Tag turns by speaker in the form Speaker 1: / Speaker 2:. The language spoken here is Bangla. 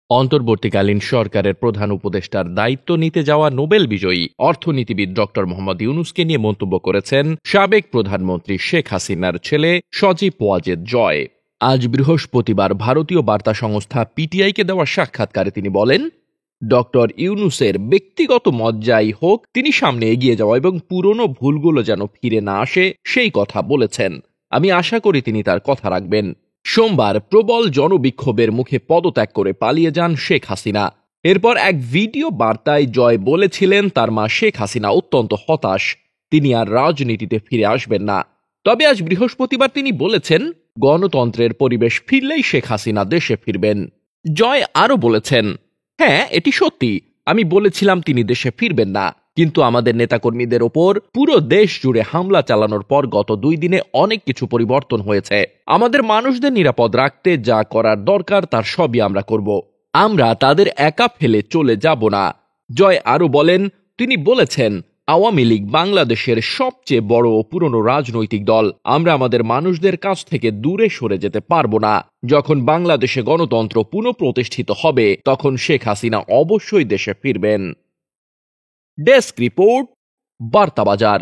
Speaker 1: অন্তর্বর্তীকালীন সরকারের প্রধান উপদেষ্টার দায়িত্ব নিতে যাওয়া নোবেল বিজয়ী অর্থনীতিবিদ ডক্টর মোহাম্মদ ইউনূসকে নিয়ে মন্তব্য করেছেন সাবেক প্রধানমন্ত্রী শেখ হাসিনার ছেলে সজীব ওয়াজেদ জয়। আজ বৃহস্পতিবার ভারতীয় বার্তা সংস্থা পিটিআইকে দেওয়া সাক্ষাৎকারে তিনি বলেন, ডক্টর ইউনূসের ব্যক্তিগত মত যাই হোক, তিনি সামনে এগিয়ে যাওয়া এবং পুরনো ভুলগুলো যেন ফিরে না আসে সেই কথা বলেছেন। আমি আশা করি তিনি তার কথা রাখবেন। সোমবার প্রবল জনবিক্ষোভের মুখে পদত্যাগ করে পালিয়ে যান শেখ হাসিনা। এরপর এক ভিডিও বার্তায় জয় বলেছিলেন তার মা শেখ হাসিনা অত্যন্ত হতাশ, তিনি আর রাজনীতিতে ফিরে আসবেন না। তবে আজ বৃহস্পতিবার তিনি বলেছেন গণতন্ত্রের পরিবেশ ফিরলেই শেখ হাসিনা দেশে ফিরবেন। জয় আরও বলেছেন, হ্যাঁ, এটি সত্যি, আমি বলেছিলাম তিনি দেশে ফিরবেন না, কিন্তু আমাদের নেতাকর্মীদের ওপর পুরো দেশ জুড়ে হামলা চালানোর পর গত 2 দিনে অনেক কিছু পরিবর্তন হয়েছে। আমাদের মানুষদের নিরাপদ রাখতে যা করার দরকার তার সবই আমরা করব। আমরা তাদের একা ফেলে চলে যাব না। জয় আরও বলেন, তিনি বলেছেন আওয়ামী লীগ বাংলাদেশের সবচেয়ে বড় ও পুরনো রাজনৈতিক দল। আমরা আমাদের মানুষদের কাছ থেকে দূরে সরে যেতে পারবো না। যখন বাংলাদেশে গণতন্ত্র পুনঃপ্রতিষ্ঠিত হবে তখন শেখ হাসিনা অবশ্যই দেশে ফিরবেন। Desk report, বার্তাবাজার।